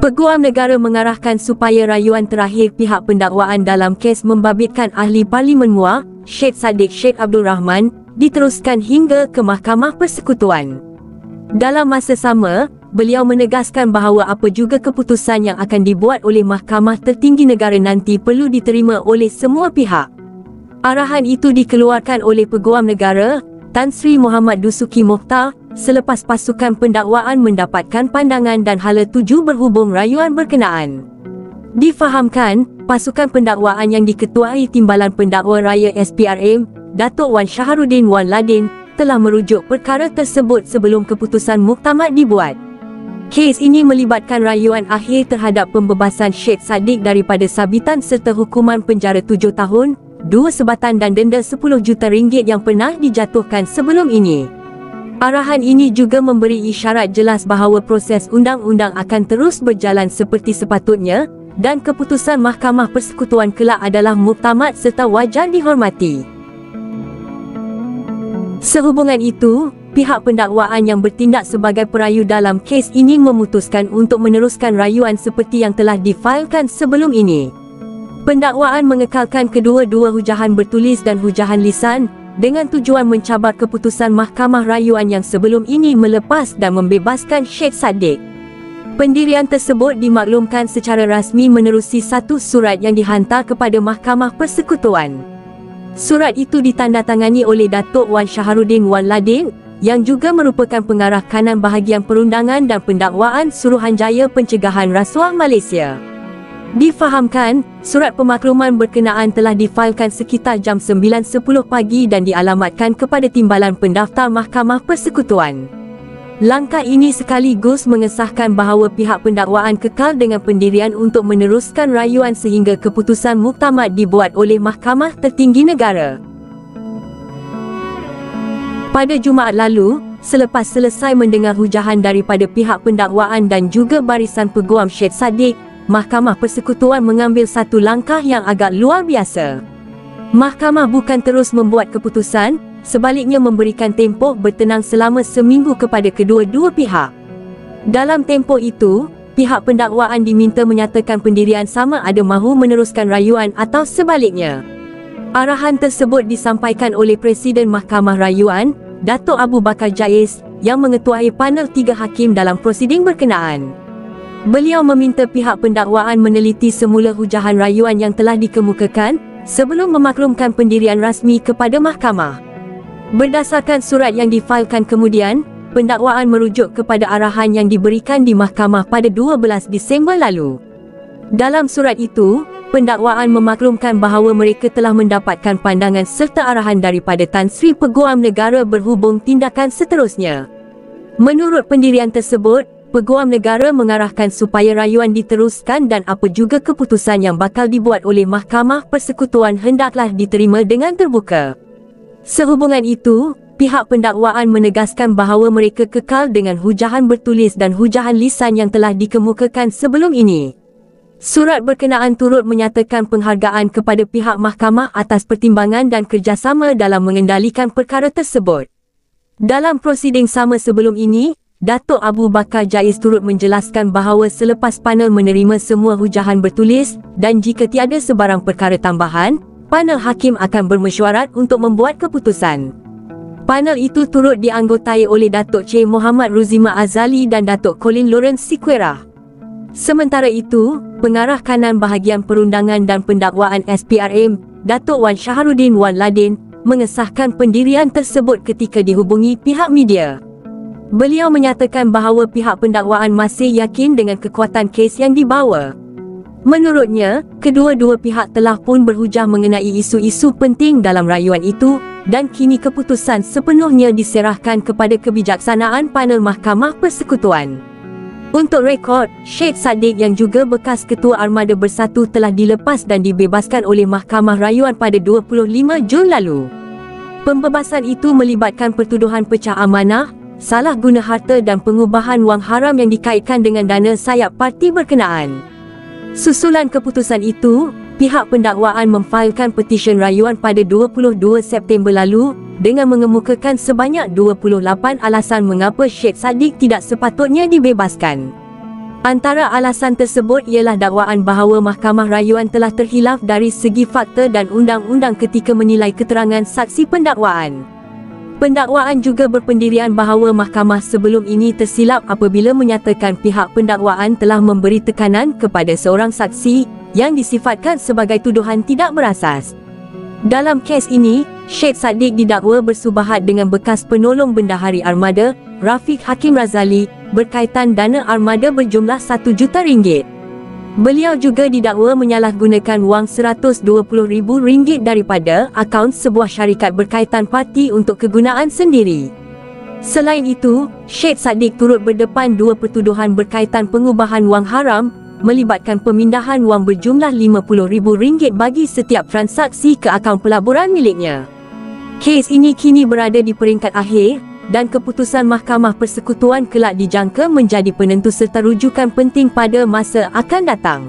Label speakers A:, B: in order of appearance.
A: Peguam negara mengarahkan supaya rayuan terakhir pihak pendakwaan dalam kes membabitkan ahli Parlimen Muar, Syed Saddiq Sheikh Abdul Rahman, diteruskan hingga ke Mahkamah Persekutuan. Dalam masa sama, beliau menegaskan bahawa apa juga keputusan yang akan dibuat oleh Mahkamah Tertinggi Negara nanti perlu diterima oleh semua pihak. Arahan itu dikeluarkan oleh Peguam Negara, Tan Sri Muhammad Dusuki Mokhtar, selepas pasukan pendakwaan mendapatkan pandangan dan hala tuju berhubung rayuan berkenaan. Difahamkan, pasukan pendakwaan yang diketuai Timbalan Pendakwa Raya SPRM, Datuk Wan Shaharuddin Wan Ladin, telah merujuk perkara tersebut sebelum keputusan muktamad dibuat. Kes ini melibatkan rayuan akhir terhadap pembebasan Syed Saddiq daripada sabitan serta hukuman penjara 7 tahun, 2 sebatan dan denda 10 juta ringgit yang pernah dijatuhkan sebelum ini. Arahan ini juga memberi isyarat jelas bahawa proses undang-undang akan terus berjalan seperti sepatutnya dan keputusan Mahkamah Persekutuan kelak adalah muktamad serta wajar dihormati. Sehubungan itu, pihak pendakwaan yang bertindak sebagai perayu dalam kes ini memutuskan untuk meneruskan rayuan seperti yang telah difailkan sebelum ini. Pendakwaan mengekalkan kedua-dua hujahan bertulis dan hujahan lisan dengan tujuan mencabar keputusan Mahkamah Rayuan yang sebelum ini melepas dan membebaskan Syed Saddiq. Pendirian tersebut dimaklumkan secara rasmi menerusi satu surat yang dihantar kepada Mahkamah Persekutuan. Surat itu ditandatangani oleh Datuk Wan Shaharuddin Wan Ladin yang juga merupakan pengarah kanan bahagian perundangan dan pendakwaan Suruhanjaya Pencegahan Rasuah Malaysia. Difahamkan, surat pemakluman berkenaan telah difailkan sekitar jam 9.10 pagi dan dialamatkan kepada Timbalan Pendaftar Mahkamah Persekutuan. Langkah ini sekaligus mengesahkan bahawa pihak pendakwaan kekal dengan pendirian untuk meneruskan rayuan sehingga keputusan muktamad dibuat oleh Mahkamah Tertinggi Negara. Pada Jumaat lalu, selepas selesai mendengar hujahan daripada pihak pendakwaan dan juga barisan peguam Syed Saddiq, Mahkamah Persekutuan mengambil satu langkah yang agak luar biasa. Mahkamah bukan terus membuat keputusan, sebaliknya memberikan tempoh bertenang selama seminggu kepada kedua-dua pihak. Dalam tempoh itu, pihak pendakwaan diminta menyatakan pendirian sama ada mahu meneruskan rayuan atau sebaliknya. Arahan tersebut disampaikan oleh Presiden Mahkamah Rayuan, Datuk Abu Bakar Jais, yang mengetuai panel 3 hakim dalam prosiding berkenaan. Beliau meminta pihak pendakwaan meneliti semula hujahan rayuan yang telah dikemukakan sebelum memaklumkan pendirian rasmi kepada mahkamah. Berdasarkan surat yang difailkan kemudian, pendakwaan merujuk kepada arahan yang diberikan di mahkamah pada 12 Disember lalu. Dalam surat itu, pendakwaan memaklumkan bahawa mereka telah mendapatkan pandangan serta arahan daripada Tan Sri Peguam Negara berhubung tindakan seterusnya. Menurut pendirian tersebut, Peguam Negara mengarahkan supaya rayuan diteruskan dan apa juga keputusan yang bakal dibuat oleh Mahkamah Persekutuan hendaklah diterima dengan terbuka. Sehubungan itu, pihak pendakwaan menegaskan bahawa mereka kekal dengan hujahan bertulis dan hujahan lisan yang telah dikemukakan sebelum ini. Surat berkenaan turut menyatakan penghargaan kepada pihak mahkamah atas pertimbangan dan kerjasama dalam mengendalikan perkara tersebut. Dalam prosiding sama sebelum ini, Datuk Abu Bakar Jais turut menjelaskan bahawa selepas panel menerima semua hujahan bertulis dan jika tiada sebarang perkara tambahan, panel hakim akan bermesyuarat untuk membuat keputusan. Panel itu turut dianggotai oleh Datuk Che Muhammad Ruzima Azali dan Datuk Colin Lawrence Siqueira. Sementara itu, pengarah kanan bahagian perundangan dan pendakwaan SPRM, Datuk Wan Shaharuddin Wan Ladin, mengesahkan pendirian tersebut ketika dihubungi pihak media. Beliau menyatakan bahawa pihak pendakwaan masih yakin dengan kekuatan kes yang dibawa. Menurutnya, kedua-dua pihak telah pun berhujah mengenai isu-isu penting dalam rayuan itu dan kini keputusan sepenuhnya diserahkan kepada kebijaksanaan panel Mahkamah Persekutuan. Untuk rekod, Syed Saddiq yang juga bekas Ketua Armada Bersatu telah dilepas dan dibebaskan oleh Mahkamah Rayuan pada 25 Jun lalu. Pembebasan itu melibatkan pertuduhan pecah amanah, salah guna harta dan pengubahan wang haram yang dikaitkan dengan dana sayap parti berkenaan. Susulan keputusan itu, pihak pendakwaan memfailkan petisyen rayuan pada 22 September lalu dengan mengemukakan sebanyak 28 alasan mengapa Syed Saddiq tidak sepatutnya dibebaskan. Antara alasan tersebut ialah dakwaan bahawa Mahkamah Rayuan telah terhilaf dari segi fakta dan undang-undang ketika menilai keterangan saksi pendakwaan. Pendakwaan juga berpendirian bahawa mahkamah sebelum ini tersilap apabila menyatakan pihak pendakwaan telah memberi tekanan kepada seorang saksi yang disifatkan sebagai tuduhan tidak berasas. Dalam kes ini, Syed Saddiq didakwa bersubahat dengan bekas penolong bendahari armada, Rafiq Hakim Razali, berkaitan dana armada berjumlah RM1 juta. Beliau juga didakwa menyalahgunakan wang RM120,000 daripada akaun sebuah syarikat berkaitan parti untuk kegunaan sendiri. Selain itu, Syed Saddiq turut berdepan dua pertuduhan berkaitan pengubahan wang haram, melibatkan pemindahan wang berjumlah RM50,000 bagi setiap transaksi ke akaun pelaburan miliknya. Kes ini kini berada di peringkat akhir dan keputusan Mahkamah Persekutuan kelak dijangka menjadi penentu serta rujukan penting pada masa akan datang.